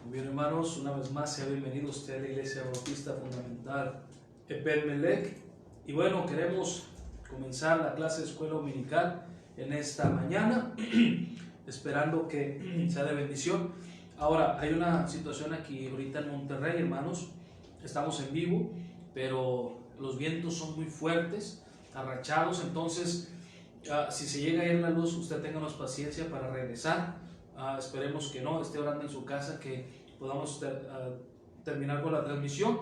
Muy bien, hermanos, una vez más sea bienvenido usted a la Iglesia Bautista Fundamental Ebed Melech. Y bueno, queremos comenzar la clase de escuela dominical en esta mañana, esperando que sea de bendición. Ahora, hay una situación aquí ahorita en Monterrey, hermanos, estamos en vivo, pero los vientos son muy fuertes, arrachados, entonces si se llega a ir la luz, usted ténganos paciencia para regresar. Esperemos que no, esté orando en su casa, que podamos terminar con la transmisión.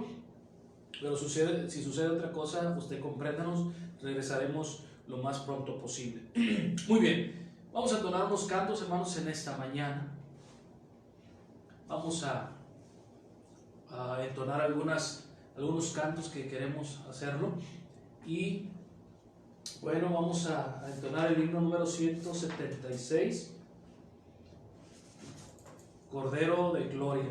Pero si sucede otra cosa, usted compréndanos, regresaremos lo más pronto posible. Muy bien, vamos a entonar unos cantos, hermanos, en esta mañana. Vamos a entonar algunos cantos que queremos hacerlo. Y bueno, vamos a entonar el himno número 176, Cordero de Gloria.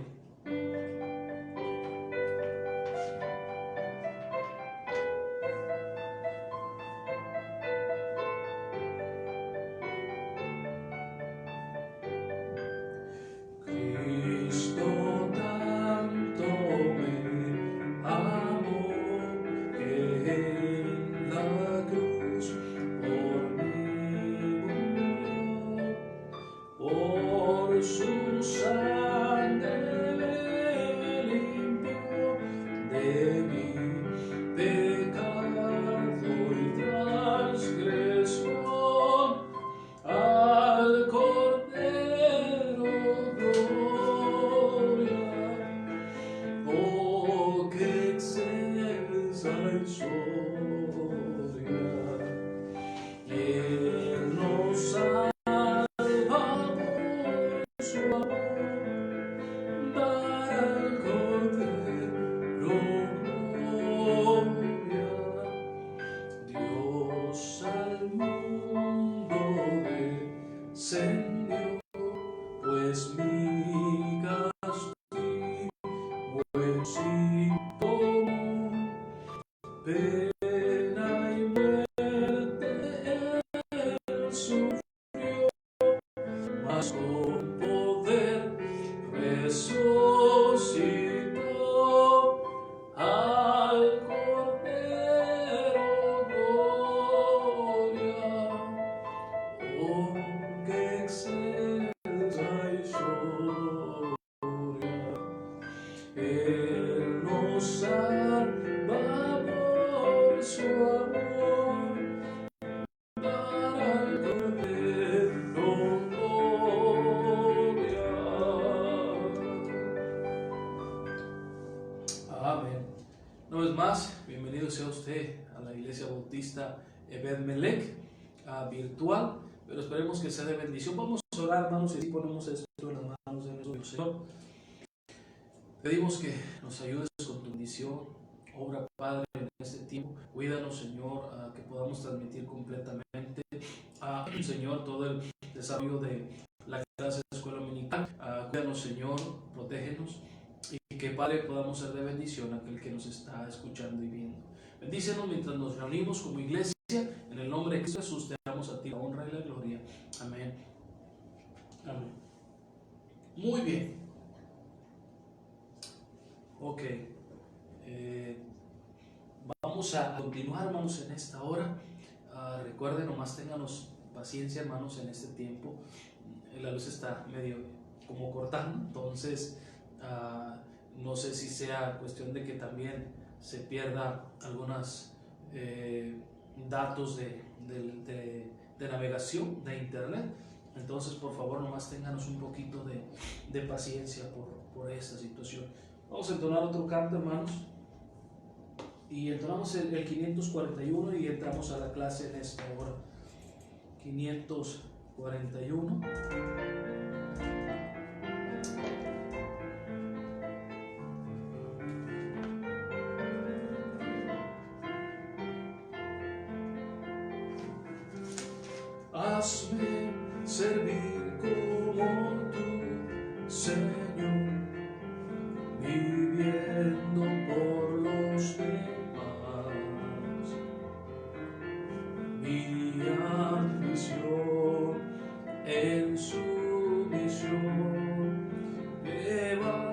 Amén. Una vez más, bienvenido sea usted a la Iglesia Bautista Ebed Melech virtual, pero esperemos que sea de bendición. Vamos a orar, hermanos, y ponemos esto en las manos de nuestro Señor. Pedimos que nos ayudes con tu bendición, obra, Padre, en este tiempo. Cuídanos, Señor, que podamos transmitir completamente, Señor, todo el desarrollo de la clase de escuela dominical. Cuídanos, Señor, protégenos. Y que, Padre, podamos ser de bendición a aquel que nos está escuchando y viendo. Bendícenos mientras nos reunimos como iglesia. En el nombre de Cristo Jesús te damos a ti la honra y la gloria. Amén. Amén. Muy bien. Ok. Vamos a continuar, hermanos, en esta hora. Recuerden, nomás ténganos paciencia, hermanos, en este tiempo. La luz está medio como cortando, entonces no sé si sea cuestión de que también se pierda algunos datos de navegación de internet. Entonces, por favor, nomás ténganos un poquito de paciencia por esta situación. Vamos a entonar otro canto, hermanos, y entonamos el 541 y entramos a la clase en esta hora. 541. Hazme servir como tú, Señor, viviendo por los demás. Mi ambición en su misión me va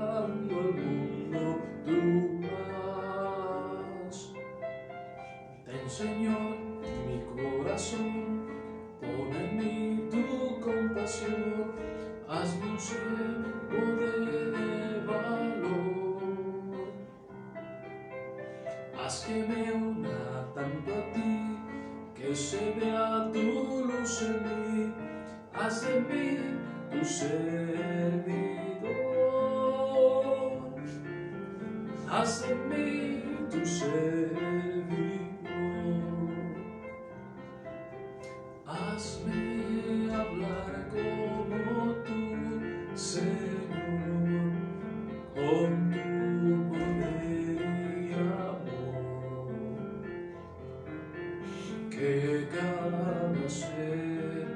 haz de mí tu servidor. Hazme hablar como tú, Señor, con tu poder y amor. Que cada ser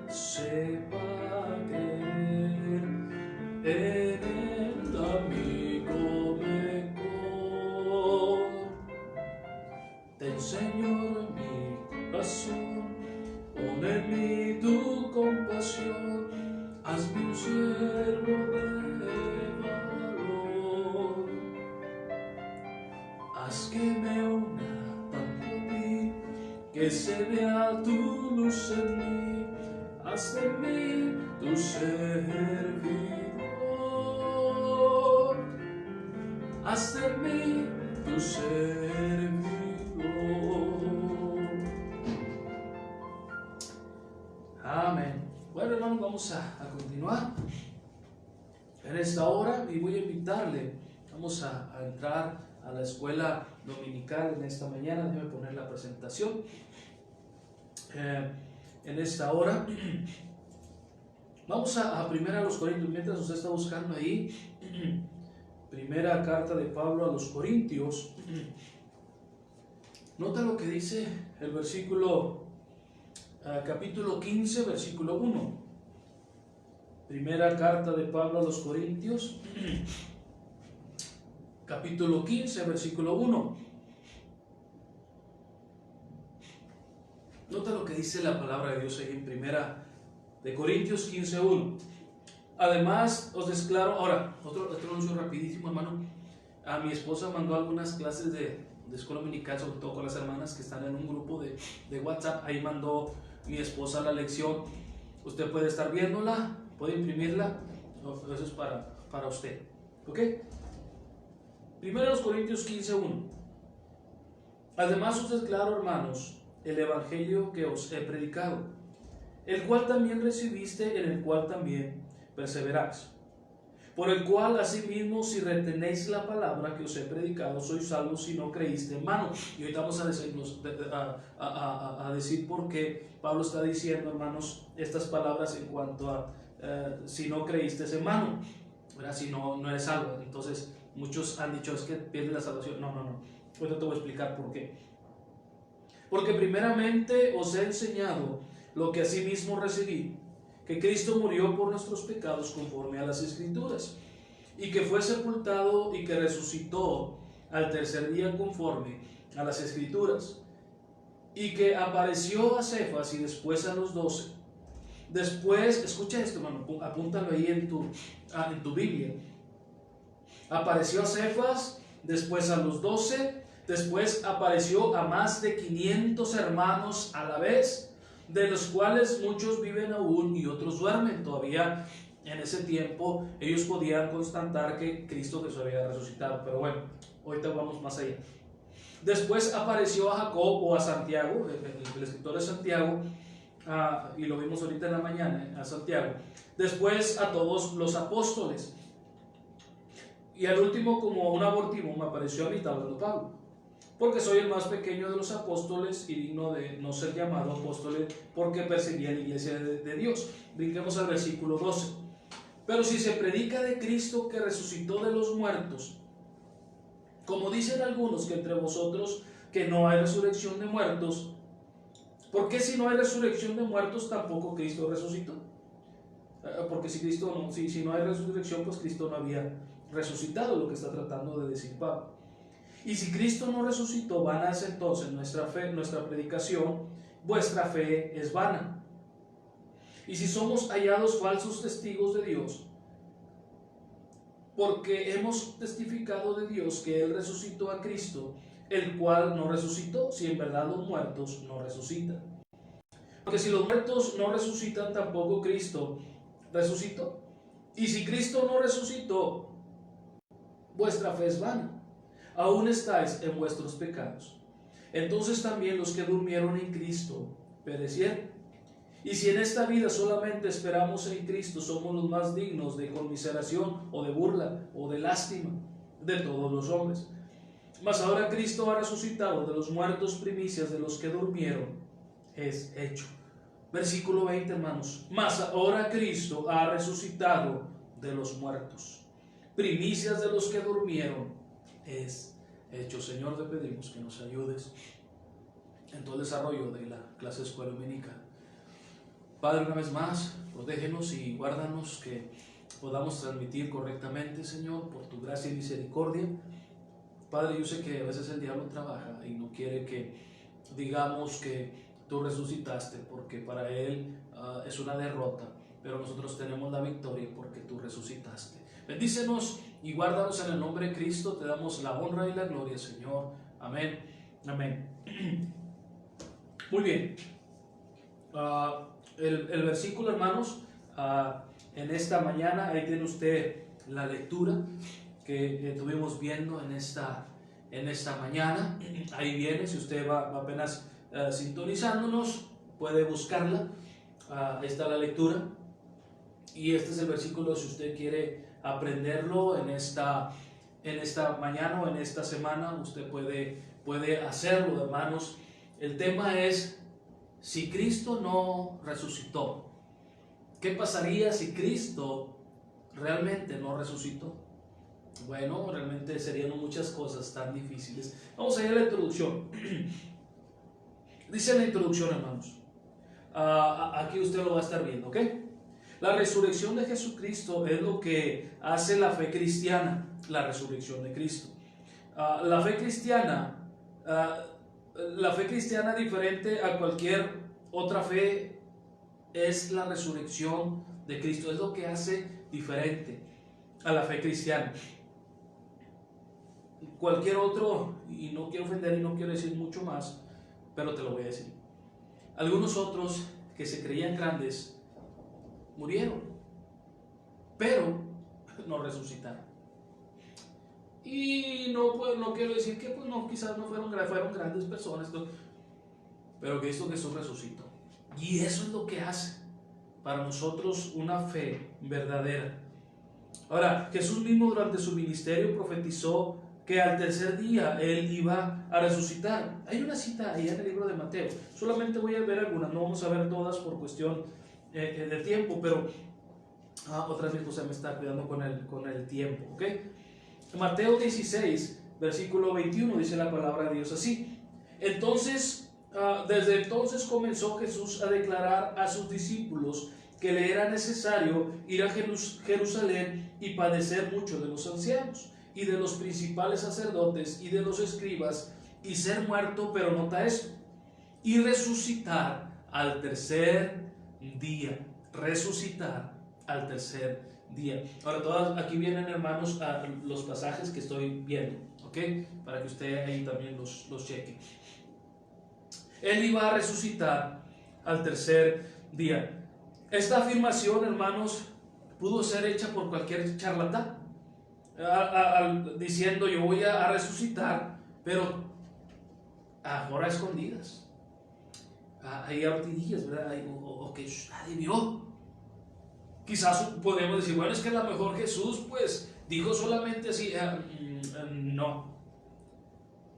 sepa creer en el amigo mejor. Ten, Señor, mi corazón, pon en mí tu compasión, hazme un siervo de valor. Haz que me una tanto a ti, que se vea tu luz en mí, haz de mí tu servidor, haz de mí tu servidor. Amén. Bueno, hermanos, vamos a continuar en esta hora y voy a invitarle, vamos a entrar a la escuela dominical en esta mañana. Déjeme poner la presentación. En esta hora vamos a primera a los Corintios, mientras usted está buscando ahí, primera carta de Pablo a los Corintios. Nota lo que dice el versículo capítulo 15, versículo 1. Primera carta de Pablo a los Corintios, capítulo 15, versículo 1. Nota lo que dice la palabra de Dios ahí en primera de Corintios 15, 1. Además, os declaro, ahora, otro anuncio rapidísimo, hermano. A mi esposa mandó algunas clases de escuela dominical, sobre todo con las hermanas que están en un grupo de WhatsApp. Ahí mandó mi esposa la lección. Usted puede estar viéndola, puede imprimirla. Eso es para usted. ¿Ok? Primero los Corintios 15, 1. Además os declaro, hermanos, el evangelio que os he predicado, el cual también recibiste, en el cual también perseveráis, por el cual asimismo, si retenéis la palabra que os he predicado, sois salvos si no creíste en vano. Y ahorita vamos a decir por qué Pablo está diciendo, hermanos, estas palabras en cuanto a si no creíste en vano, ¿verdad? Si no eres salvo. Entonces muchos han dicho, es que pierdes la salvación. No. Ahorita te voy a explicar por qué. Porque primeramente os he enseñado lo que asimismo recibí, que Cristo murió por nuestros pecados conforme a las Escrituras, y que fue sepultado y que resucitó al tercer día conforme a las Escrituras, y que apareció a Cefas y después a los 12. Después, escucha esto, hermano, apúntalo ahí en tu Biblia. Apareció a Cefas, después a los 12, después apareció a más de 500 hermanos a la vez, de los cuales muchos viven aún y otros duermen. Todavía en ese tiempo ellos podían constatar que Cristo Jesús había resucitado, pero bueno, ahorita vamos más allá. Después apareció a Jacob o a Santiago, el escritor de Santiago, y lo vimos ahorita en la mañana, a Santiago. Después a todos los apóstoles, y al último, como un abortivo, me apareció a mí, hablando Pablo, porque soy el más pequeño de los apóstoles y digno de no ser llamado apóstol, porque perseguía la iglesia de Dios. Brinquemos al versículo 12. Pero si se predica de Cristo que resucitó de los muertos, como dicen algunos que entre vosotros que no hay resurrección de muertos, ¿por qué si no hay resurrección de muertos tampoco Cristo resucitó? Porque si no hay resurrección, pues Cristo no había resucitado, lo que está tratando de decir Pablo. Y si Cristo no resucitó, vana es entonces nuestra fe, nuestra predicación, vuestra fe es vana. Y si somos hallados falsos testigos de Dios, porque hemos testificado de Dios que Él resucitó a Cristo, el cual no resucitó, si en verdad los muertos no resucitan. Porque si los muertos no resucitan, tampoco Cristo resucitó. Y si Cristo no resucitó, vuestra fe es vana. Aún estáis en vuestros pecados. Entonces también los que durmieron en Cristo perecieron. Y si en esta vida solamente esperamos en Cristo, somos los más dignos de conmiseración o de burla o de lástima de todos los hombres. Mas ahora Cristo ha resucitado de los muertos, primicias de los que durmieron, es hecho. Versículo 20, hermanos. Mas ahora Cristo ha resucitado de los muertos, primicias de los que durmieron, es hecho. Señor, te pedimos que nos ayudes en todo el desarrollo de la clase de escuela dominical. Padre, una vez más, protégenos y guárdanos, que podamos transmitir correctamente, Señor, por tu gracia y misericordia. Padre, yo sé que a veces el diablo trabaja y no quiere que digamos que tú resucitaste, porque para él es una derrota, pero nosotros tenemos la victoria porque tú resucitaste. Bendícenos y guárdanos en el nombre de Cristo. Te damos la honra y la gloria, Señor. Amén. Amén. Muy bien. El versículo, hermanos, en esta mañana, ahí tiene usted la lectura que estuvimos viendo en esta mañana. Ahí viene, si usted va apenas sintonizándonos, puede buscarla. Ahí está la lectura. Y este es el versículo, si usted quiere aprenderlo en esta mañana o en esta semana, usted puede hacerlo, hermanos. El tema es: si Cristo no resucitó, ¿qué pasaría si Cristo realmente no resucitó? Bueno, realmente serían muchas cosas tan difíciles. Vamos a ir a la introducción. Dice la introducción, hermanos. Aquí usted lo va a estar viendo, ¿ok? La resurrección de Jesucristo es lo que hace la fe cristiana, la resurrección de Cristo. La fe cristiana, diferente a cualquier otra fe, es la resurrección de Cristo. Es lo que hace diferente a la fe cristiana. Cualquier otro, y no quiero ofender y no quiero decir mucho más, pero te lo voy a decir. Algunos otros que se creían grandes murieron, pero no resucitaron. Y no quiero decir que quizás no fueron grandes personas, pero Cristo Jesús resucitó. Y eso es lo que hace para nosotros una fe verdadera. Ahora, Jesús mismo durante su ministerio profetizó que al tercer día Él iba a resucitar. Hay una cita ahí en el libro de Mateo. Solamente voy a ver algunas, no vamos a ver todas por cuestión de tiempo, pero otra vez mi esposa me está cuidando con el tiempo, ¿ok? Mateo 16, versículo 21, dice la palabra de Dios así: entonces, desde entonces comenzó Jesús a declarar a sus discípulos que le era necesario ir a Jerusalén y padecer mucho de los ancianos y de los principales sacerdotes y de los escribas, y ser muerto, pero nota esto, y resucitar al tercer día. Resucitar al tercer día. Ahora, todas aquí vienen, hermanos, a los pasajes que estoy viendo, ¿ok? Para que usted ahí también los cheque. Él iba a resucitar al tercer día. Esta afirmación, hermanos, pudo ser hecha por cualquier charlatán, diciendo: yo voy a resucitar, pero ahora a escondidas, ahí a ortillas, ¿verdad? O que nadie vio. Quizás podemos decir: bueno, es que a lo mejor Jesús pues dijo solamente así.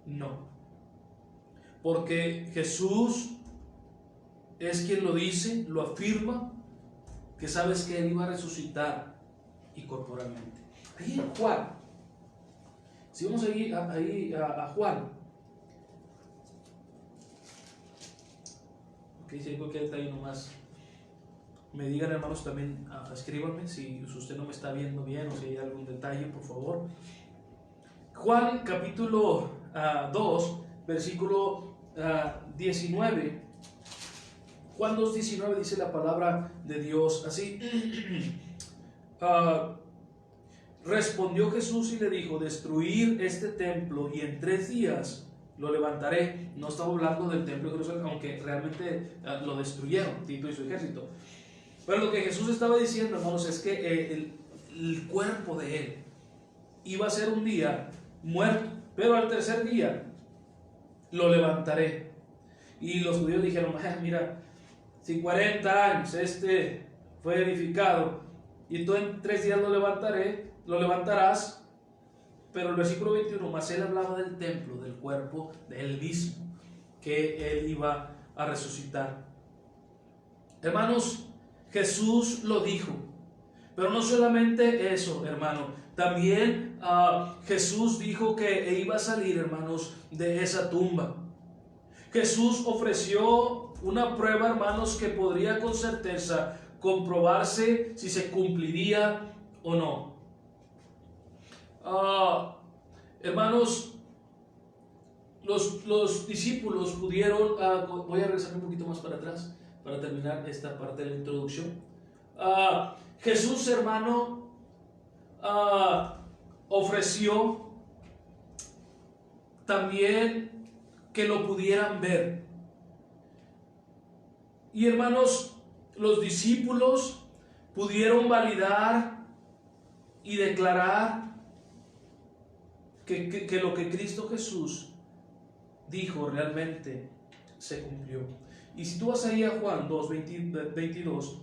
No, porque Jesús es quien lo dice, lo afirma, que sabes que Él iba a resucitar y corporalmente. Ahí en Juan, si vamos ahí a Juan, ok, si hay cualquier detalle nomás me digan, hermanos, también escríbanme si usted no me está viendo bien o si hay algún detalle, por favor. Juan capítulo 2, versículo 19. Juan 2:19 dice la palabra de Dios así. Respondió Jesús y le dijo: destruir este templo y en 3 días lo levantaré. No estaba hablando del templo de Jerusalén, aunque realmente lo destruyeron Tito y su ejército. Pero lo que Jesús estaba diciendo, hermanos, es que el cuerpo de Él iba a ser un día muerto, pero al tercer día lo levantaré. Y los judíos dijeron: mira, si 40 años fue edificado y tú en 3 días lo levantarás, Pero el versículo 21, más él hablaba del templo, del cuerpo de él mismo, que él iba a resucitar. Hermanos, Jesús lo dijo, pero no solamente eso, hermano, también Jesús dijo que iba a salir, hermanos, de esa tumba. Jesús ofreció una prueba, hermanos, que podría con certeza comprobarse si se cumpliría o no. Hermanos, los discípulos pudieron, voy a regresar un poquito más para atrás para terminar esta parte de la introducción. Jesús, hermano, ofreció también que lo pudieran ver. Y hermanos, los discípulos pudieron validar y declarar que lo que Cristo Jesús dijo realmente se cumplió. Y si tú vas ahí a Juan 2, 22,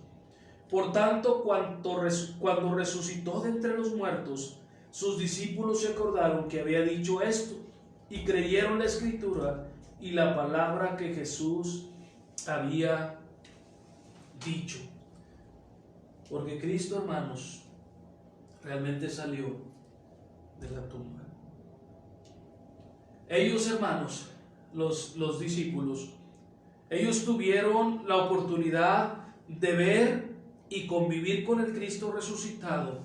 por tanto, cuando resucitó de entre los muertos, sus discípulos se acordaron que había dicho esto y creyeron la escritura y la palabra que Jesús había dicho. Porque Cristo, hermanos, realmente salió de la tumba. Ellos, hermanos, los discípulos, ellos tuvieron la oportunidad de ver y convivir con el Cristo resucitado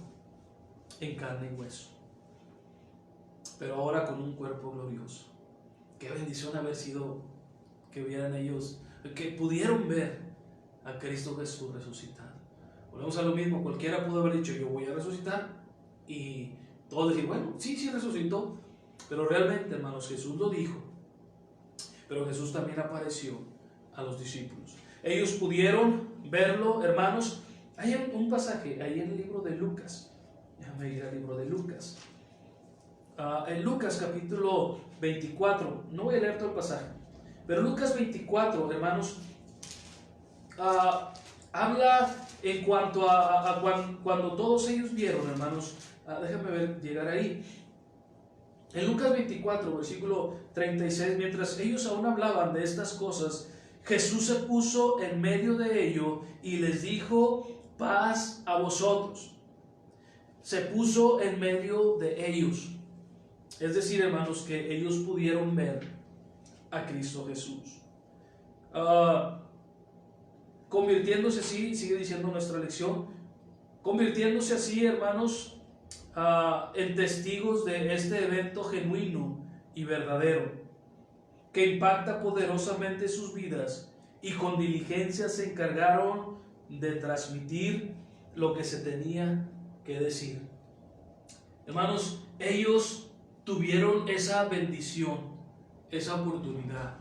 en carne y hueso, pero ahora con un cuerpo glorioso. Qué bendición haber sido que vieran ellos, que pudieron ver a Cristo Jesús resucitado. Volvemos a lo mismo, cualquiera pudo haber dicho yo voy a resucitar y todos decir bueno, sí resucitó, pero realmente, hermanos, Jesús lo dijo, pero Jesús también apareció a los discípulos. Ellos pudieron verlo, hermanos. Hay un pasaje ahí en el libro de Lucas. Déjame ir al libro de Lucas. En Lucas capítulo 24, no voy a leer todo el pasaje, pero Lucas 24, hermanos, habla en cuanto a cuando todos ellos vieron, hermanos, déjame ver, llegar ahí. En Lucas 24, versículo 36, mientras ellos aún hablaban de estas cosas, Jesús se puso en medio de ellos y les dijo, paz a vosotros. Se puso en medio de ellos. Es decir, hermanos, que ellos pudieron ver a Cristo Jesús. Convirtiéndose así, sigue diciendo nuestra lección, convirtiéndose así, hermanos, en testigos de este evento genuino y verdadero, que impacta poderosamente sus vidas, y con diligencia se encargaron de transmitir lo que se tenía que decir. Hermanos, ellos tuvieron esa bendición, esa oportunidad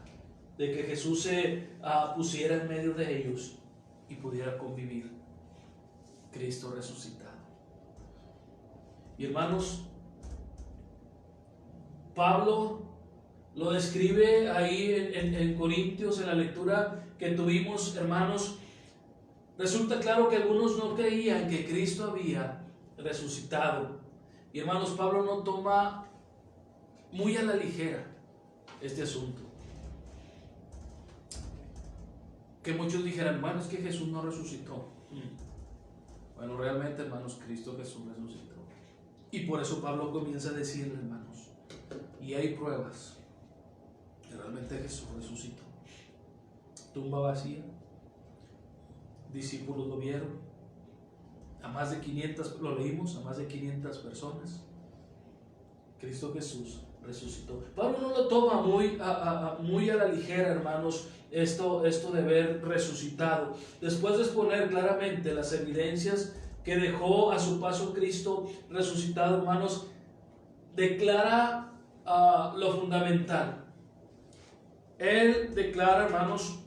de que Jesús se pusiera en medio de ellos y pudiera convivir. Cristo resucitado. Y hermanos, Pablo lo describe ahí en Corintios, en la lectura que tuvimos, hermanos. Resulta claro que algunos no creían que Cristo había resucitado. Y hermanos, Pablo no toma muy a la ligera este asunto. Que muchos dijeran, bueno, es que Jesús no resucitó. Bueno, realmente, hermanos, Cristo Jesús resucitó. Y por eso Pablo comienza a decirle, hermanos, y hay pruebas que realmente Jesús resucitó. Tumba vacía, discípulos lo vieron, a más de 500, lo leímos, a más de 500 personas. Cristo Jesús resucitó. Pablo no lo toma muy a la ligera, hermanos, esto de haber resucitado. Después de exponer claramente las evidencias que dejó a su paso Cristo resucitado, hermanos, declara lo fundamental. Él declara, hermanos,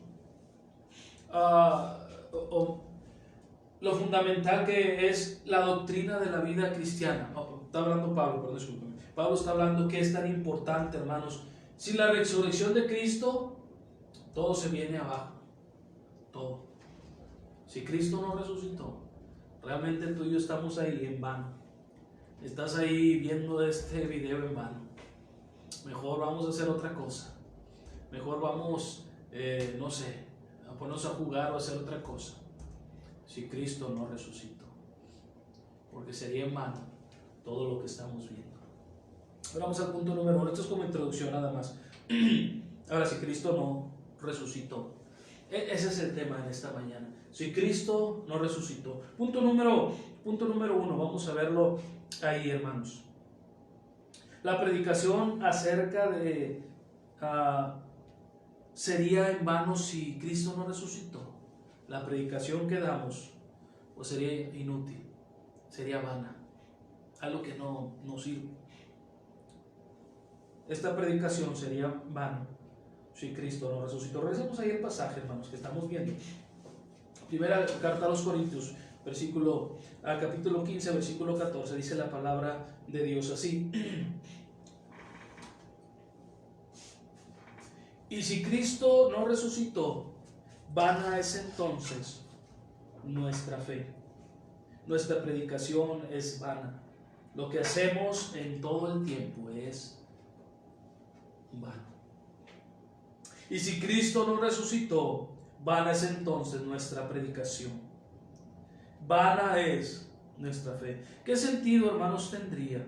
lo fundamental que es la doctrina de la vida cristiana. Está hablando Pablo, perdón, discúlpeme. Pablo está hablando que es tan importante, hermanos. Sin la resurrección de Cristo, todo se viene abajo. Todo. Si Cristo no resucitó, realmente tú y yo estamos ahí en vano. estás ahí viendo este video en vano. Mejor vamos a hacer otra cosa. Mejor vamos, no sé, a ponernos a jugar o a hacer otra cosa. Si Cristo no resucitó. Porque sería en vano todo lo que estamos viendo. Ahora vamos al punto número 1. Esto es como introducción nada más. Ahora, si Cristo no resucitó. Ese es el tema en esta mañana. Si Cristo no resucitó. Punto número 1. Vamos a verlo ahí, hermanos. La predicación acerca de sería en vano si Cristo no resucitó. La predicación que damos pues sería inútil, sería vana, algo que no sirve. Esta predicación sería vana si Cristo no resucitó. Regresemos ahí el pasaje, hermanos, que estamos viendo. Primera carta a los Corintios, capítulo 15, versículo 14, dice la palabra de Dios así. Y si Cristo no resucitó, vana es entonces nuestra fe. Nuestra predicación es vana. Lo que hacemos en todo el tiempo es vano. Y si Cristo no resucitó, vana es entonces nuestra predicación. Vana es nuestra fe. ¿Qué sentido, hermanos, tendría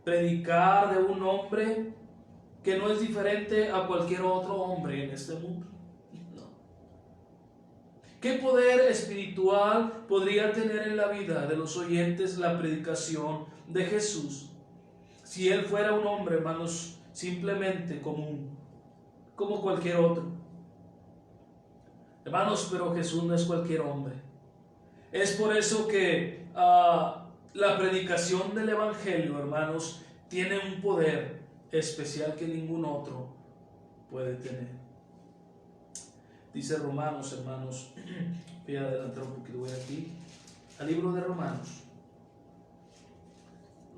predicar de un hombre que no es diferente a cualquier otro hombre en este mundo? No. ¿Qué poder espiritual podría tener en la vida de los oyentes la predicación de Jesús si él fuera un hombre, hermanos, simplemente común, como cualquier otro? Hermanos, pero Jesús no es cualquier hombre. Es por eso que la predicación del Evangelio, hermanos, tiene un poder especial que ningún otro puede tener. Dice Romanos, hermanos, voy a adelantar un poquito, voy aquí al libro de Romanos.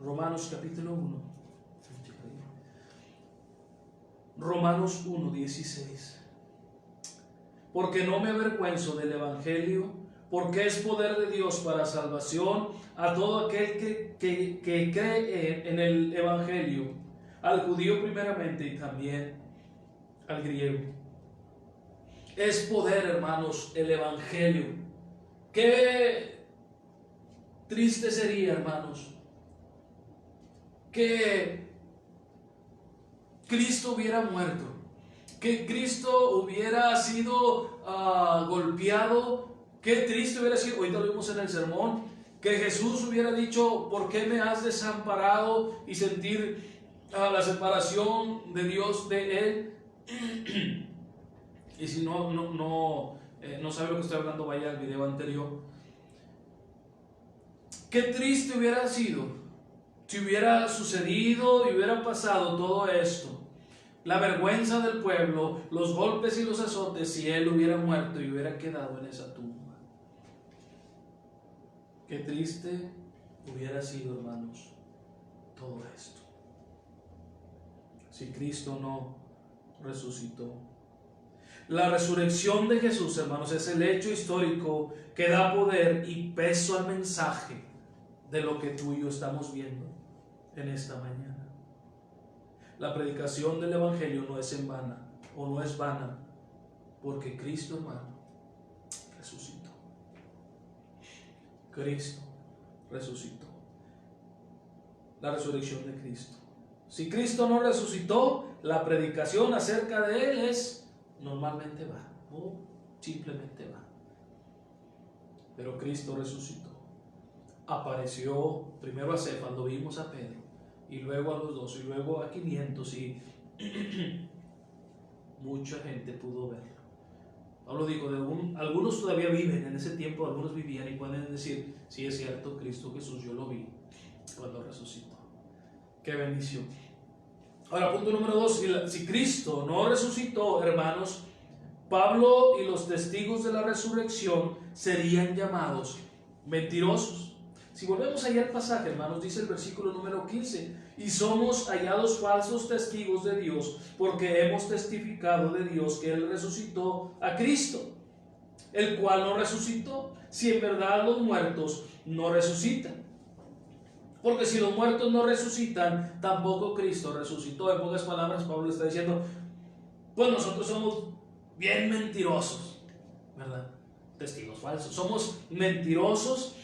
Romanos capítulo 1. Romanos 1, 16. Porque no me avergüenzo del Evangelio, porque es poder de Dios para salvación a todo aquel que cree en el Evangelio, al judío primeramente y también al griego. Es poder, hermanos, el Evangelio. Qué triste sería, hermanos, que Cristo hubiera muerto, que Cristo hubiera sido golpeado. Qué triste hubiera sido, ahorita lo vimos en el sermón, que Jesús hubiera dicho: ¿por qué me has desamparado? Y sentir la separación de Dios de él. Y si no sabe lo que estoy hablando, vaya al video anterior. Qué triste hubiera sido si hubiera sucedido y hubiera pasado todo esto, la vergüenza del pueblo, los golpes y los azotes, si él hubiera muerto y hubiera quedado en esa tumba. Qué triste hubiera sido, hermanos, todo esto si Cristo no resucitó. La resurrección de Jesús, hermanos, es el hecho histórico que da poder y peso al mensaje de lo que tú y yo estamos viendo en esta mañana. La predicación del Evangelio no es en vana, o no es vana, porque Cristo, hermano, resucitó. Cristo resucitó. La resurrección de Cristo. Si Cristo no resucitó, la predicación acerca de Él es normalmente va, o simplemente va. Pero Cristo resucitó. Apareció primero a Cefas, lo vimos a Pedro, y luego a los 12, y luego a 500, y mucha gente pudo verlo. Pablo dijo, algunos todavía viven en ese tiempo, algunos vivían y pueden decir: sí, es cierto, Cristo Jesús, yo lo vi cuando resucitó. ¡Qué bendición! Ahora, punto número 2, si Cristo no resucitó, hermanos, Pablo y los testigos de la resurrección serían llamados mentirosos. Si volvemos allá al pasaje, hermanos, dice el versículo número 15: y somos hallados falsos testigos de Dios, porque hemos testificado de Dios que Él resucitó a Cristo, el cual no resucitó, si en verdad los muertos no resucitan. Porque si los muertos no resucitan, tampoco Cristo resucitó. En pocas palabras, Pablo está diciendo, pues nosotros somos bien mentirosos, ¿verdad? Testigos falsos. Somos mentirosos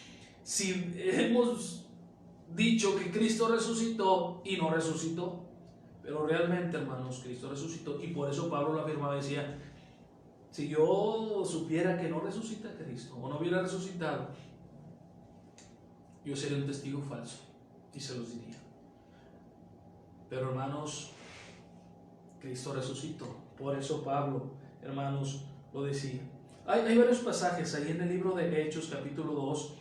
si hemos dicho que Cristo resucitó y no resucitó. Pero realmente, hermanos, Cristo resucitó. Y por eso Pablo lo afirmaba, decía, si yo supiera que no resucita Cristo o no hubiera resucitado, yo sería un testigo falso y se los diría. Pero hermanos, Cristo resucitó. Por eso Pablo, hermanos, lo decía. Hay varios pasajes ahí en el libro de Hechos, capítulo 2,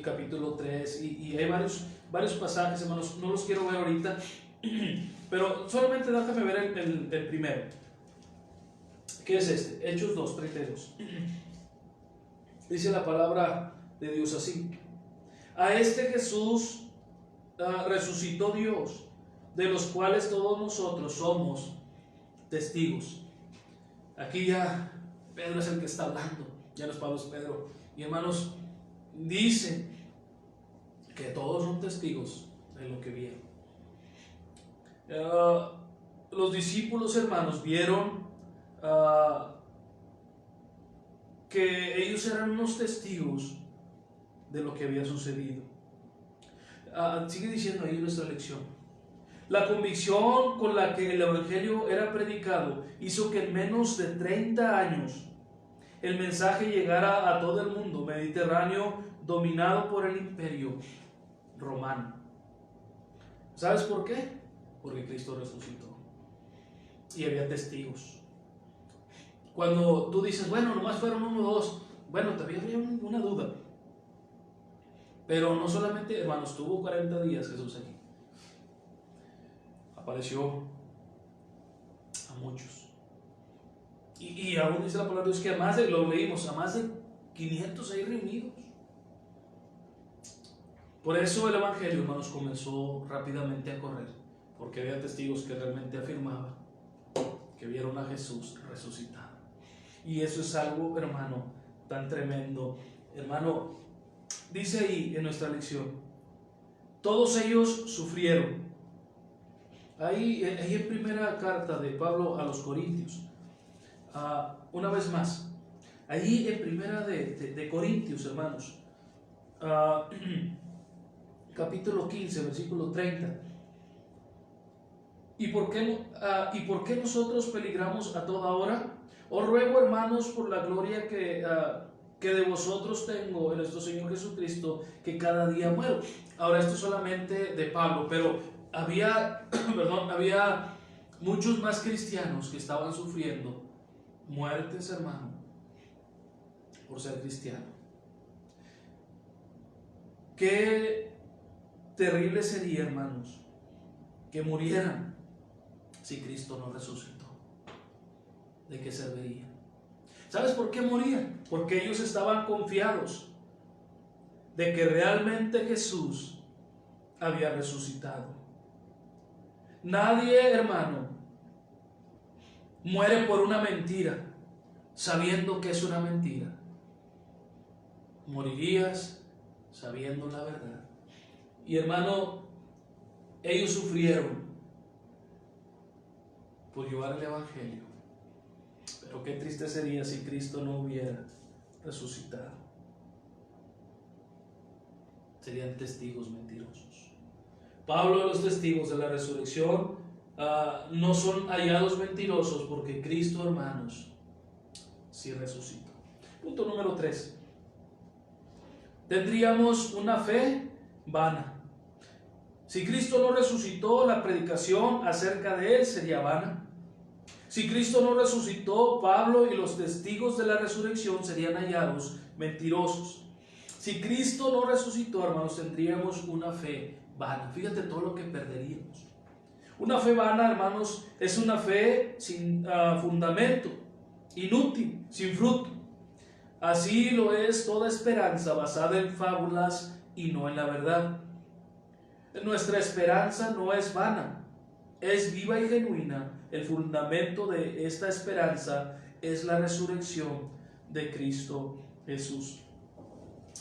capítulo 3, y hay varios pasajes, hermanos. No los quiero ver ahorita, pero solamente déjame ver el primero. ¿Qué es este? Hechos 2, 32. Dice la palabra de Dios así: a este Jesús resucitó Dios, de los cuales todos nosotros somos testigos. Aquí ya Pedro es el que está hablando, ya no es Pablo, es Pedro. Y hermanos, dice que todos son testigos de lo que vieron. Los discípulos, hermanos, vieron que ellos eran unos testigos de lo que había sucedido. Sigue diciendo ahí nuestra lección: la convicción con la que el evangelio era predicado hizo que en menos de 30 años el mensaje llegara a todo el mundo mediterráneo dominado por el imperio romano. ¿Sabes por qué? Porque Cristo resucitó y había testigos. Cuando tú dices, bueno, nomás fueron uno o dos, bueno, todavía había una duda. Pero no solamente, hermanos, tuvo 40 días Jesús aquí. Apareció a muchos. Y aún dice la palabra de Dios que lo leímos, a más de 500 ahí reunidos. Por eso el evangelio, hermanos, comenzó rápidamente a correr, porque había testigos que realmente afirmaban que vieron a Jesús resucitado. Y eso es algo, hermano, tan tremendo. Hermano, dice ahí en nuestra lección, todos ellos sufrieron. Ahí en primera carta de Pablo a los Corintios, una vez más, ahí en primera de Corintios, hermanos, capítulo 15, versículo 30. ¿Y por qué nosotros peligramos a toda hora? Os ruego, hermanos, por la gloria que de vosotros tengo en nuestro Señor Jesucristo, que cada día muero. Ahora, esto es solamente de Pablo, pero había muchos más cristianos que estaban sufriendo muertes, hermano, por ser cristiano. Qué terrible sería, hermanos, que murieran si Cristo no resucitó. ¿De qué serviría? ¿Sabes por qué morían? Porque ellos estaban confiados de que realmente Jesús había resucitado. Nadie, hermano, muere por una mentira sabiendo que es una mentira. Morirías sabiendo la verdad. Y hermano, ellos sufrieron por llevar el evangelio. Pero qué triste sería si Cristo no hubiera resucitado. Serían testigos mentirosos. Pablo, los testigos de la resurrección, no son hallados mentirosos, porque Cristo, hermanos, sí resucitó. Punto número 3. Tendríamos una fe vana. Si Cristo no resucitó, la predicación acerca de Él sería vana. Si Cristo no resucitó, Pablo y los testigos de la resurrección serían hallados mentirosos. Si Cristo no resucitó, hermanos, tendríamos una fe vana. Fíjate todo lo que perderíamos. Una fe vana, hermanos, es una fe sin fundamento, inútil, sin fruto. Así lo es toda esperanza basada en fábulas y no en la verdad. Nuestra esperanza no es vana, es viva y genuina. El fundamento de esta esperanza es la resurrección de Cristo Jesús.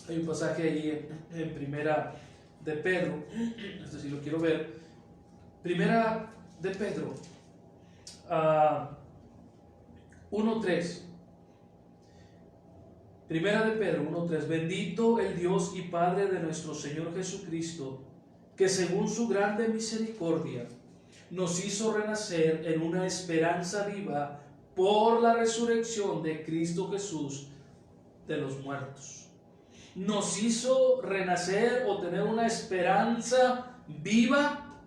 Hay un pasaje allí en primera de Pedro, este sí lo quiero ver, primera de Pedro 1:3. Primera de Pedro 1:3. Bendito el Dios y Padre de nuestro Señor Jesucristo, que según su grande misericordia nos hizo renacer en una esperanza viva por la resurrección de Cristo Jesús de los muertos. Nos hizo renacer o tener una esperanza viva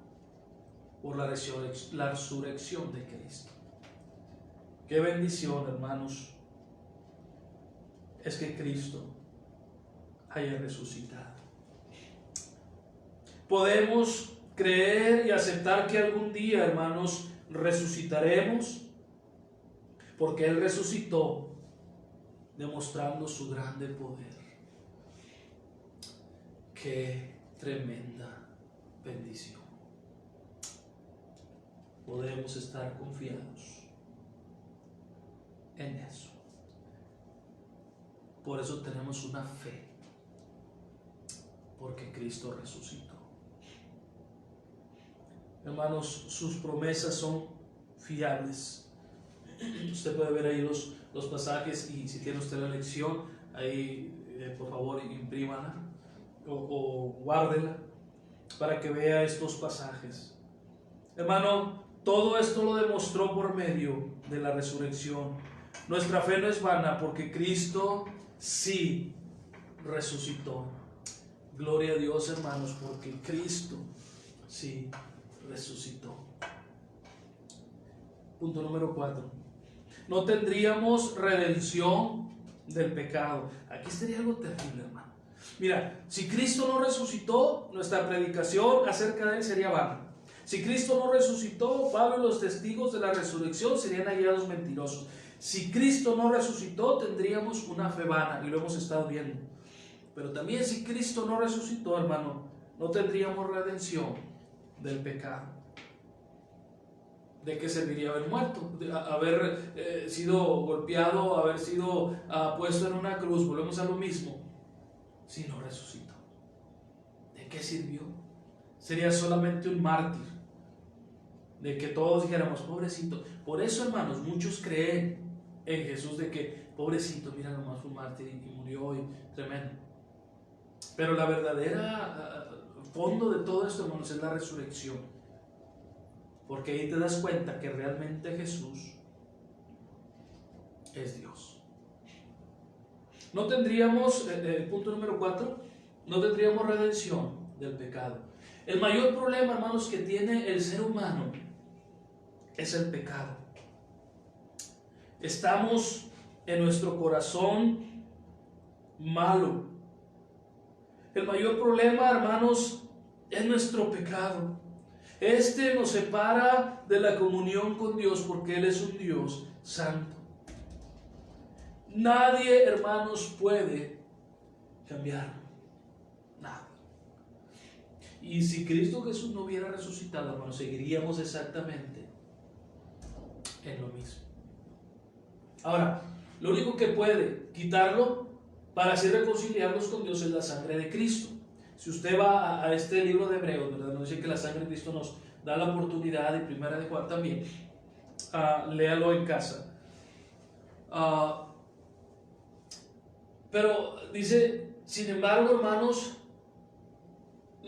por la resurrección de Cristo. Qué bendición, hermanos, es que Cristo haya resucitado. Podemos creer y aceptar que algún día, hermanos, resucitaremos, porque Él resucitó, demostrando su grande poder. Qué tremenda bendición. Podemos estar confiados en eso. Por eso tenemos una fe, porque Cristo resucitó. Hermanos, sus promesas son fiables. Usted puede ver ahí los pasajes, y si tiene usted la lección, ahí por favor imprímala o guárdela para que vea estos pasajes. Hermano, todo esto lo demostró por medio de la resurrección. Nuestra fe no es vana, porque Cristo sí resucitó. Gloria a Dios, hermanos, porque Cristo sí resucitó. Punto número 4. No tendríamos redención del pecado. Aquí sería algo terrible, hermano. Mira, si Cristo no resucitó, nuestra predicación acerca de Él sería vana. Si Cristo no resucitó, Pablo y los testigos de la resurrección serían hallados mentirosos. Si Cristo no resucitó, tendríamos una fe vana, y lo hemos estado viendo. Pero también si Cristo no resucitó, hermano, no tendríamos redención del pecado. ¿De qué serviría haber muerto? De haber sido golpeado, haber sido puesto en una cruz. Volvemos a lo mismo. Si no resucitó, ¿de qué sirvió? Sería solamente un mártir, de que todos dijéramos, pobrecito. Por eso, hermanos, muchos creen en Jesús, de que pobrecito, mira nomás, fue un mártir y murió, y tremendo. Pero la verdadera fondo de todo esto, hermanos, es la resurrección, porque ahí te das cuenta que realmente Jesús es Dios. No tendríamos, punto número 4, no tendríamos redención del pecado. El mayor problema, hermanos, que tiene el ser humano es el pecado. Estamos en nuestro corazón malo. El mayor problema, hermanos, es nuestro pecado. Este nos separa de la comunión con Dios, porque Él es un Dios santo. Nadie, hermanos, puede cambiarlo. Nada. Y si Cristo Jesús no hubiera resucitado, hermanos, seguiríamos exactamente en lo mismo. Ahora, lo único que puede quitarlo para así reconciliarnos con Dios es la sangre de Cristo. Si usted va a este libro de Hebreos, ¿verdad?, nos dice que la sangre de Cristo nos da la oportunidad, y primera de Juan también, léalo en casa. Pero dice, sin embargo, hermanos,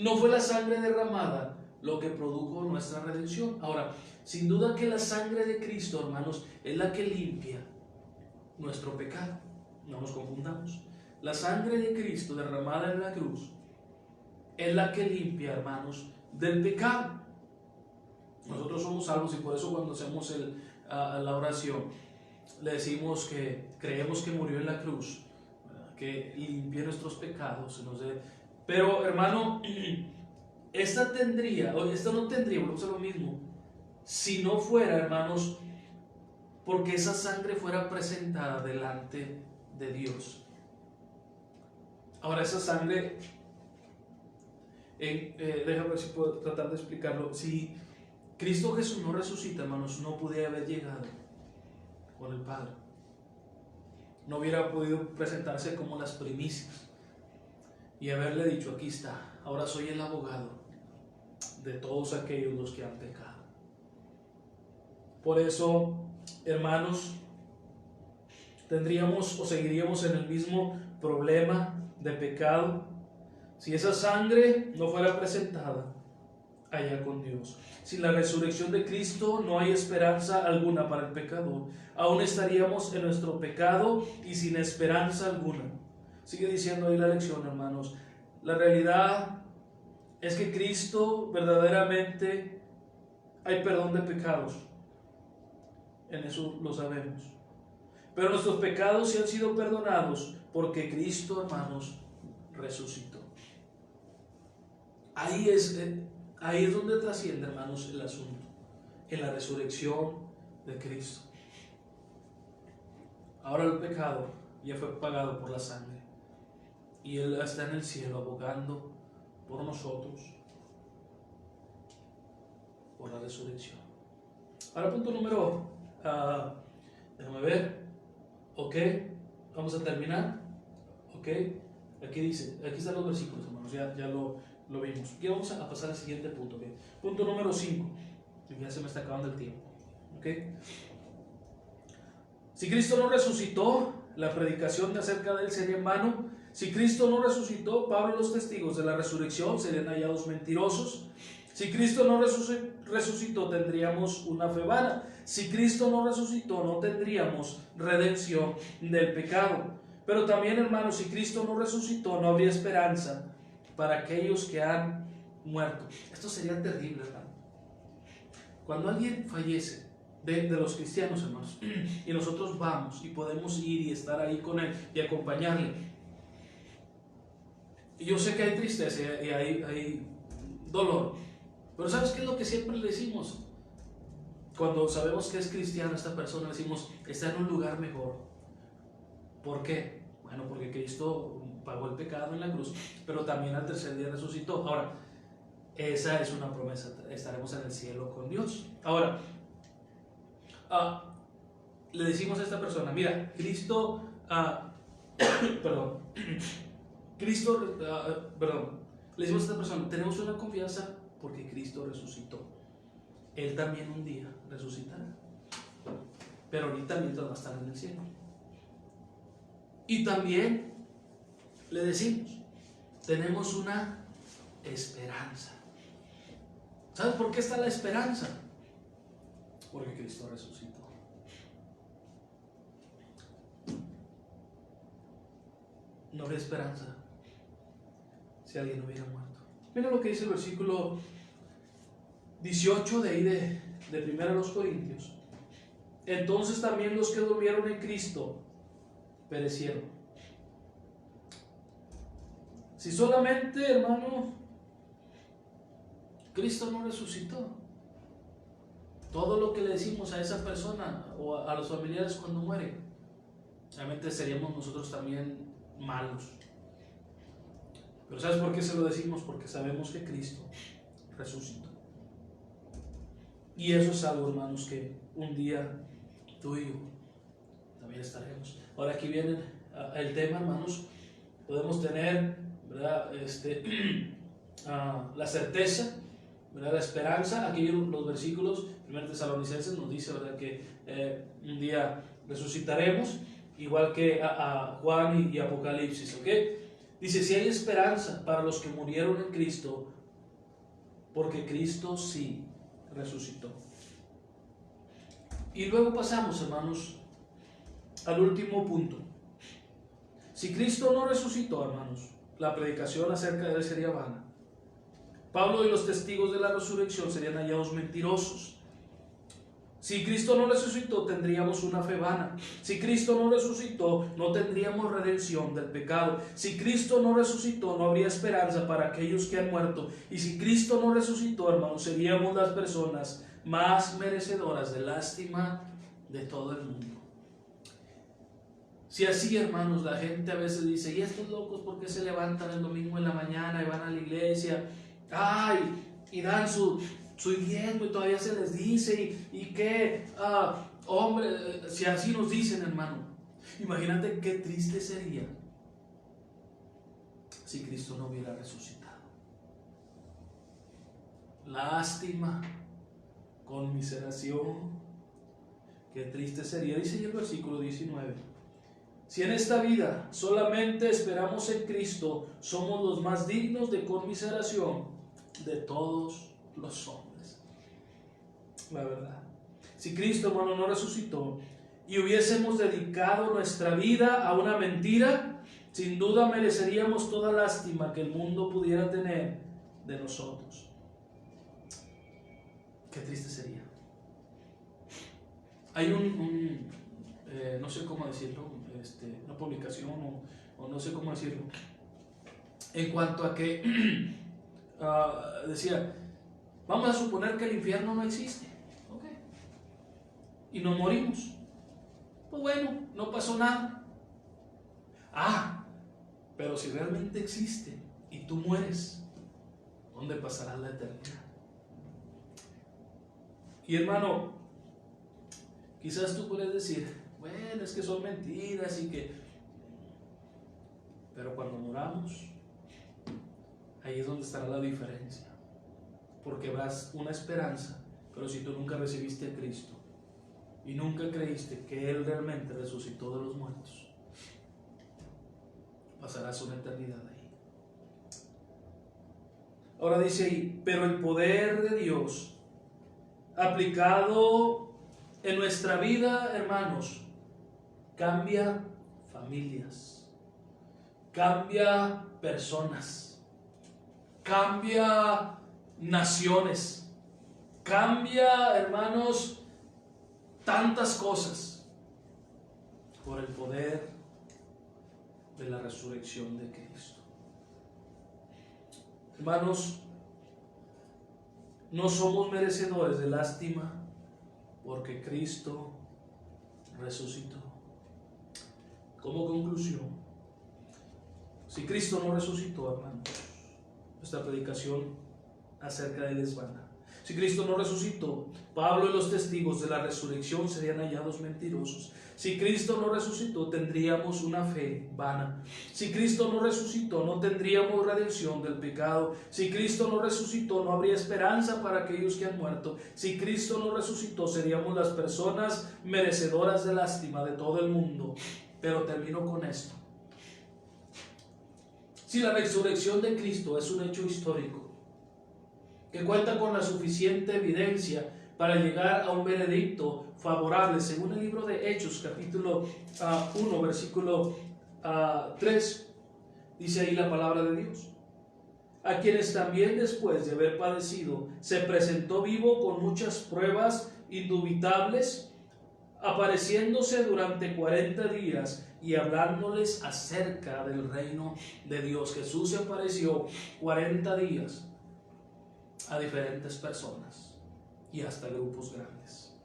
no fue la sangre derramada lo que produjo nuestra redención. Ahora, sin duda que la sangre de Cristo, hermanos, es la que limpia nuestro pecado. No nos confundamos. La sangre de Cristo derramada en la cruz es la que limpia, hermanos, del pecado. Nosotros somos salvos, y por eso cuando hacemos la oración le decimos que creemos que murió en la cruz, que limpie nuestros pecados. Pero, hermano, esta no tendría, vamos a lo mismo, si no fuera, hermanos, porque esa sangre fuera presentada delante de Dios. Ahora, esa sangre, déjame ver si puedo tratar de explicarlo. Si Cristo Jesús no resucita, hermanos, no pudiera haber llegado con el Padre. No hubiera podido presentarse como las primicias y haberle dicho, aquí está, ahora soy el abogado de todos aquellos los que han pecado. Por eso, hermanos, tendríamos o seguiríamos en el mismo problema de pecado si esa sangre no fuera presentada allá con Dios. Sin la resurrección de Cristo no hay esperanza alguna para el pecador. Aún estaríamos en nuestro pecado y sin esperanza alguna. Sigue diciendo ahí la lección, hermanos. La realidad es que Cristo verdaderamente hay perdón de pecados. En eso lo sabemos. Pero nuestros pecados sí han sido perdonados porque Cristo, hermanos, resucitó. Ahí es donde trasciende, hermanos, el asunto, en la resurrección de Cristo. Ahora el pecado ya fue pagado por la sangre y Él está en el cielo abogando por nosotros, por la resurrección. Ahora punto número, déjame ver, ok, vamos a terminar, ok, aquí dice, aquí están los versículos, hermanos, ya lo vimos. Y vamos a pasar al siguiente punto, ¿okay? Punto número 5, ya se me está acabando el tiempo, ok. Si Cristo no resucitó, la predicación acerca de Él sería en vano. Si Cristo no resucitó, Pablo y los testigos de la resurrección serían hallados mentirosos. Si Cristo no resucitó, tendríamos una fe vana. Si Cristo no resucitó, no tendríamos redención del pecado. Pero también, hermanos, si Cristo no resucitó, no habría esperanza para aquellos que han muerto. Esto sería terrible, hermano. Cuando alguien fallece, de los cristianos, hermanos, y nosotros vamos y podemos ir y estar ahí con él y acompañarle. Y yo sé que hay tristeza y hay dolor, pero ¿sabes qué es lo que siempre le decimos? Cuando sabemos que es cristiano esta persona, le decimos, está en un lugar mejor. ¿Por qué? Bueno, porque Cristo pagó el pecado en la cruz, pero también al tercer día resucitó. Ahora, esa es una promesa, estaremos en el cielo con Dios. Ahora, le decimos a esta persona, mira, Cristo, le decimos a esta persona, tenemos una confianza porque Cristo resucitó. Él también un día resucitará, pero ahorita mientras va a estar en el cielo. Y también le decimos, tenemos una esperanza. ¿Sabes por qué está la esperanza? Porque Cristo resucitó. No habría esperanza si alguien hubiera muerto. Mira lo que dice el versículo 18 de ahí de 1 Corintios. Entonces también los que durmieron en Cristo perecieron. Si solamente, hermano, Cristo no resucitó, todo lo que le decimos a esa persona o a los familiares cuando mueren, realmente seríamos nosotros también malos. Pero ¿sabes por qué se lo decimos? Porque sabemos que Cristo resucitó. Y eso es algo, hermanos, que un día tú y yo también estaremos. Ahora aquí viene el tema, hermanos. Podemos tener, ¿verdad? La certeza, ¿verdad? La esperanza. Aquí los versículos 1 Tesalonicenses nos dice, ¿verdad?, que un día resucitaremos, igual que a Juan y Apocalipsis, ¿ok? Dice, si hay esperanza para los que murieron en Cristo, porque Cristo sí resucitó. Y luego pasamos, hermanos, al último punto. Si Cristo no resucitó, hermanos, la predicación acerca de Él sería vana. Pablo y los testigos de la resurrección serían hallados mentirosos. Si Cristo no resucitó, tendríamos una fe vana. Si Cristo no resucitó, no tendríamos redención del pecado. Si Cristo no resucitó, no habría esperanza para aquellos que han muerto. Y si Cristo no resucitó, hermanos, seríamos las personas más merecedoras de lástima de todo el mundo. Si así, hermanos, la gente a veces dice, ¿y estos locos por qué se levantan el domingo en la mañana y van a la iglesia? ¡Ay! Y dan su diezmo y todavía se les dice, y qué, hombre, si así nos dicen, hermano, imagínate qué triste sería si Cristo no hubiera resucitado. lástima, conmiseración. Qué triste sería, dice ahí el versículo 19. Si en esta vida solamente esperamos en Cristo, somos los más dignos de conmiseración de todos los hombres. La verdad. Si Cristo, hermano, no resucitó y hubiésemos dedicado nuestra vida a una mentira, sin duda mereceríamos toda lástima que el mundo pudiera tener de nosotros. Qué triste sería. Hay no sé cómo decirlo, una publicación o no sé cómo decirlo, en cuanto a que decía, vamos a suponer que el infierno no existe, ¿ok? Y nos morimos. Pues bueno, no pasó nada. Pero si realmente existe y tú mueres, ¿dónde pasarás la eternidad? Y hermano, quizás tú puedes decir, bueno, es que son mentiras y que... Pero cuando moramos, ahí es donde estará la diferencia. Porque habrás una esperanza, pero si tú nunca recibiste a Cristo y nunca creíste que Él realmente resucitó de los muertos, pasarás una eternidad ahí. Ahora dice ahí, pero el poder de Dios aplicado en nuestra vida, hermanos, cambia familias, cambia personas, cambia naciones, cambia, hermanos, tantas cosas por el poder de la resurrección de Cristo. Hermanos, no somos merecedores de lástima porque Cristo resucitó. Como conclusión, si Cristo no resucitó, hermanos, nuestra predicación acerca de Él es vana. Si Cristo no resucitó, Pablo y los testigos de la resurrección serían hallados mentirosos. Si Cristo no resucitó, tendríamos una fe vana. Si Cristo no resucitó, no tendríamos redención del pecado. Si Cristo no resucitó, no habría esperanza para aquellos que han muerto. Si Cristo no resucitó, seríamos las personas merecedoras de lástima de todo el mundo. Pero termino con esto. Si la resurrección de Cristo es un hecho histórico, que cuenta con la suficiente evidencia para llegar a un veredicto favorable, según el libro de Hechos, capítulo 1, versículo 3, dice ahí la palabra de Dios: a quienes también después de haber padecido, se presentó vivo con muchas pruebas indubitables, apareciéndose durante 40 días y hablándoles acerca del reino de Dios. Jesús se apareció 40 días a diferentes personas y hasta grupos grandes.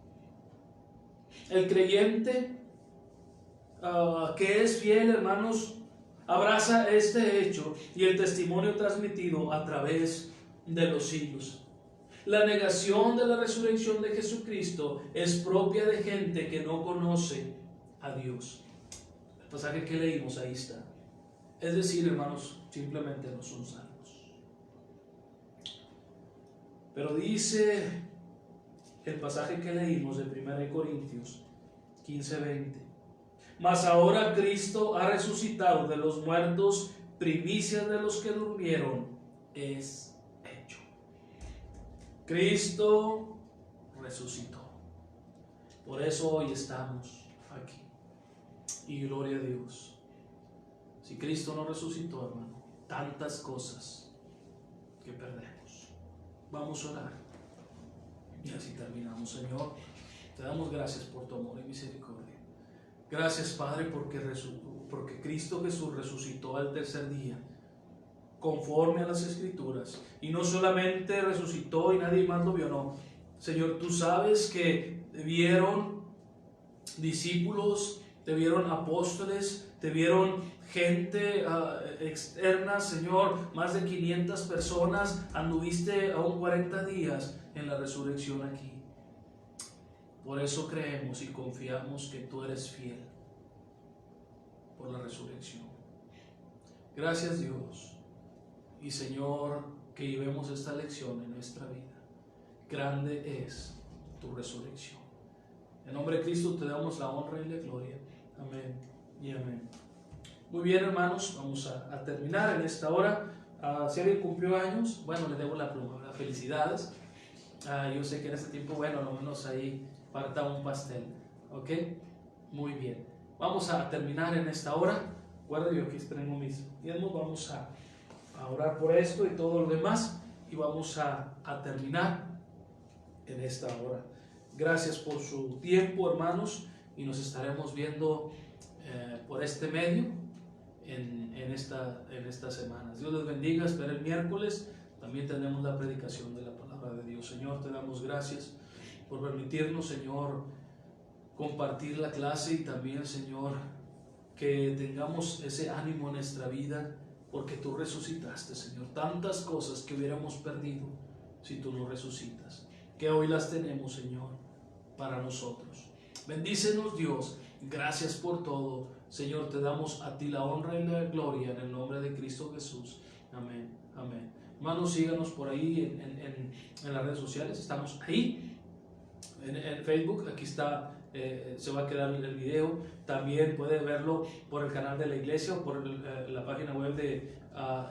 El creyente que es fiel, hermanos, abraza este hecho y el testimonio transmitido a través de los siglos. La negación de la resurrección de Jesucristo es propia de gente que no conoce a Dios. El pasaje que leímos ahí está. Es decir, hermanos, simplemente no son salvos. Pero dice el pasaje que leímos de 1 Corintios 15:20: mas ahora Cristo ha resucitado de los muertos, primicias de los que durmieron, es hecho. Cristo resucitó. Por eso hoy estamos aquí. Y gloria a Dios. Si Cristo no resucitó, hermano, tantas cosas que perdemos. Vamos a orar. Y así terminamos. Señor, te damos gracias por tu amor y misericordia. Gracias, Padre, porque Cristo Jesús resucitó al tercer día, conforme a las Escrituras. Y no solamente resucitó y nadie más lo vio, no. Señor, tú sabes que te vieron discípulos, te vieron apóstoles, te vieron gente externa, Señor, más de 500 personas, anduviste aún 40 días en la resurrección aquí. Por eso creemos y confiamos que tú eres fiel por la resurrección. Gracias, Dios. Y Señor, que llevemos esta lección en nuestra vida. Grande es tu resurrección. En nombre de Cristo te damos la honra y la gloria. Amén y amén. Muy bien, hermanos, vamos a terminar en esta hora. Si alguien cumplió años, bueno, le debo la pluma, ¿verdad? Felicidades. Yo sé que en este tiempo, bueno, a lo menos ahí parta un pastel, ¿ok? Muy bien. Vamos a terminar en esta hora. Guarda, yo aquí tengo mis diezmos. Vamos a orar por esto y todo lo demás. Y vamos a terminar en esta hora. Gracias por su tiempo, hermanos. Y nos estaremos viendo por este medio en estas semanas. Dios les bendiga. Espera el miércoles. También tenemos la predicación de la palabra de Dios. Señor, te damos gracias por permitirnos, Señor, compartir la clase y también, Señor, que tengamos ese ánimo en nuestra vida porque tú resucitaste, Señor. Tantas cosas que hubiéramos perdido si tú no resucitas, que hoy las tenemos, Señor, para nosotros. Bendícenos, Dios. Gracias por todo. Señor, te damos a ti la honra y la gloria en el nombre de Cristo Jesús. Amén. Amén. Hermanos, síganos por ahí en las redes sociales. Estamos ahí en Facebook. Aquí está, se va a quedar el video. También puede verlo por el canal de la iglesia o por la página web de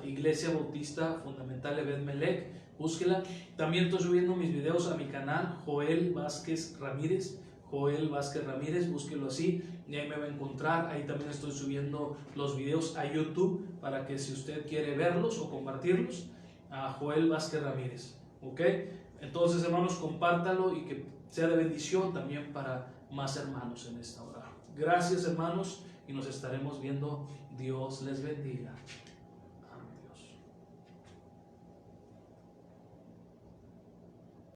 Iglesia Bautista Fundamental Ebed Melech. Búsquela. También estoy subiendo mis videos a mi canal, Joel Vázquez Ramírez. Joel Vázquez Ramírez, búsquelo así y ahí me va a encontrar. Ahí también estoy subiendo los videos a YouTube para que si usted quiere verlos o compartirlos, a Joel Vázquez Ramírez. ¿Ok? Entonces, hermanos, compártalo y que sea de bendición también para más hermanos en esta hora. Gracias, hermanos, y nos estaremos viendo. Dios les bendiga.